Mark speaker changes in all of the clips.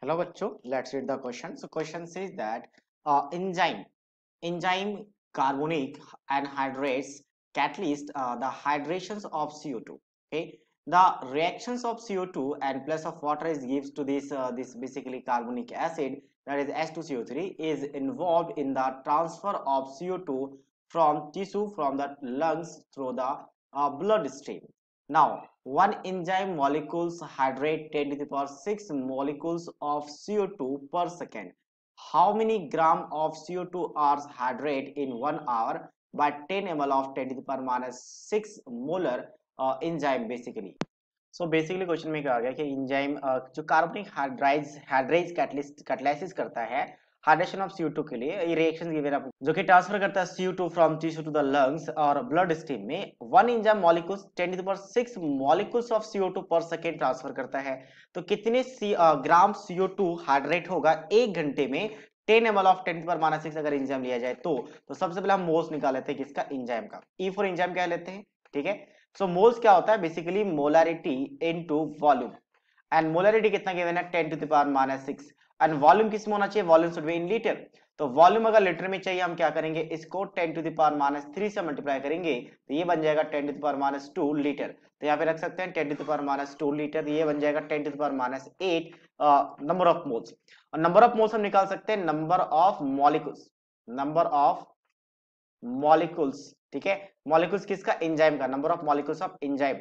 Speaker 1: Hello बच्चों, let's read the question. So question says that enzyme carbonic anhydrase catalyst the hydrations of CO2. Okay, the reactions of CO2 and plus of water is gives to this basically carbonic acid, that is H2CO3, is involved in the transfer of CO2 from tissue from the lungs through the blood stream. Now, one enzyme molecules hydrate 10 to the power 6 molecules of CO2 per second. How many gram of CO2 are hydrate in 1 hour by 10 ml of 10 to the power minus 6 molar enzyme basically. So basically question में क्या आ गया कि enzyme जो कार्बनिक हाइड्राइज कैटलाइसिस करता है hydration of CO2 के लिए, ये रिएक्शन गिवन आपको जो कि ट्रांसफर करता है CO2 from tissue to the lungs और ब्लड स्ट्रीम में one enzyme molecules 10 to the power 6 molecules of CO2 per second transfer करता है। तो कितने ग्राम CO2 हाइड्रेट होगा एक घंटे में 10 ml of 10 to the power minus 6 अगर एंजाइम लिया जाए तो सबसे पहले हम मोल्स निकाल लेते हैं किसका, एंजाइम का। ई फॉर एंजाइम क्या लेते हैं, ठीक है। सो मोल्स क्या होता है, basically molarity into volume, and molarity कितना गिवन है 10 to the power minus 6, and volume किस में होना चाहिए, volume should be in litre. तो वॉल्यूम अगर लीटर में चाहिए हम क्या करेंगे, इसको 10 टू द पावर माइनस 3 से मल्टीप्लाई करेंगे तो ये बन जाएगा 10 to the power minus 2 litre. तो यहाँ पे रख सकते हैं 10 to the power minus 2 litre, ये बन जाएगा 10 to the power minus 8 number of moles. और नंबर ऑफ मोल्स हम निकाल सकते हैं number of molecules, number of molecules, ठीक है। मॉलिक्यूल्स किसका, एंजाइम का, number of molecules of enzyme,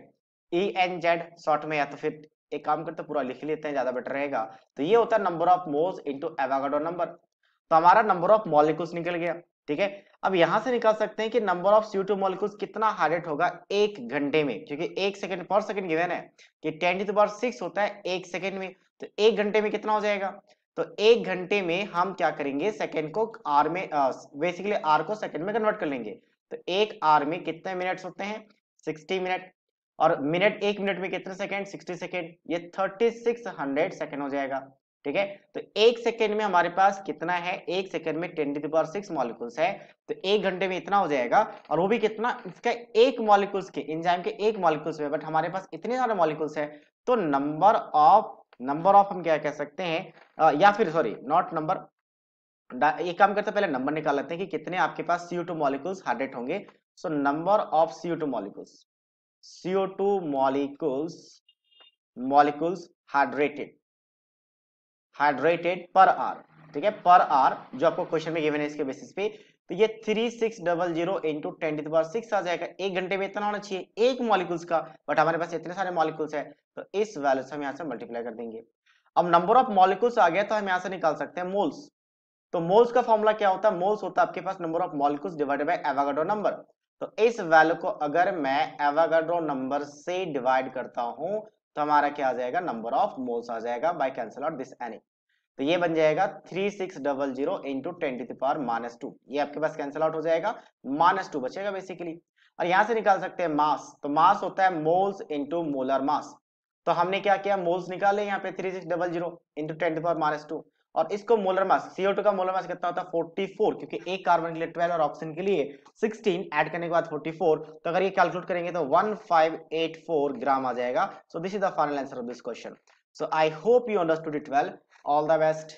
Speaker 1: ENZ short में, या तो फिर एक काम करते पूरा लिख लेते हैं, ज्यादा बेटर रहेगा। तो ये होता है number of moles into Avogadro number. तो हमारा नंबर ऑफ मॉलिक्यूल्स निकल गया, ठीक है। अब यहां से निकाल सकते हैं कि नंबर ऑफ CO2 मॉलिक्यूल्स कितना हाइड्रेट होगा एक घंटे में, क्योंकि एक सेकंड पर सेकंड गिवन है कि 10 टू द पावर 6 होता है एक सेकंड में। तो एक घंटे में कितना हो जाएगा, तो एक घंटे में हम क्या करेंगे, सेकंड को आर में, बेसिकली आर को सेकंड में कन्वर्ट कर लेंगे। तो एक आर में कितने मिनट्स होते हैं, 60 मिनट, और मिनट, एक मिनट में कितने सेकंड, 60 सेकंड, ये 3600 सेकंड हो जाएगा, ठीक है। तो एक सेकंड में हमारे पास कितना है, एक सेकंड में 10 टू द पावर 6 मॉलिक्यूल्स है। तो एक घंटे में इतना हो जाएगा, और वो भी कितना, इसका एक मॉलिक्यूल्स के, एंजाइम के एक मॉलिक्यूल्स में, बट हमारे पास इतने सारे मॉलिक्यूल्स है तो नंबर ऑफ हम क्या कह सकते हैं, या फिर सॉरी नॉट नंबर, एक काम करते हैं पहले नंबर निकाल लेते हैं कि कितने आपके पास CO2 मॉलिक्यूल्स हाइड्रेट होंगे। So number of CO2 molecules, CO2 molecules hydrated पर आर, ठीक है, पर आर, जो आपको क्वेश्चन में गिवन है इसके बेसिस पे। तो ये 3600 इंटू 10 टू द पावर 6 आ जाएगा। एक घंटे में इतना होना चाहिए एक मॉलिक्यूल्स का, बट हमारे पास इतने सारे मॉलिक्यूल्स है तो इस वैल्यू से हम यहाँ से मल्टीप्लाई कर देंगे। अब नंबर ऑफ मॉलिक्यूल्स आ गया तो हम यहाँ से निकाल सकते हैं मोल्स। तो मोल्स का फॉर्मूला क्या होता है, मोल्स होता है आपके पास number of molecules divided by Avogadro number. तो इस वैल्यू को अगर मैं एवोगाड्रो नंबर से डिवाइड करता हूं तो हमारा क्या आ जाएगा, नंबर ऑफ मोल्स आ जाएगा by cancel out this any. तो ये बन जाएगा 3600 into 10 to the power minus 2, ये आपके पास कैंसिल आउट हो जाएगा, माइनस 2 बचेगा बेसिकली। और यहां से निकाल सकते हैं मास, तो मास होता है मोल्स इंटू मोलर मास। तो हमने क्या किया, मोल्स निकाले यहाँ पे 3600 इंटू 10 टू पावर माइनस 2, और इसको मोलर मास, CO2 का मोलर मास कितना होता है 44, क्योंकि एक कार्बन के लिए 12 और ऑक्सीजन के लिए 16, ऐड करने के बाद 44, तो अगर ये कैलकुलेट करेंगे तो 1584 ग्राम आ जाएगा। So this is the final answer of this question. So I hope you understood it well, all the best.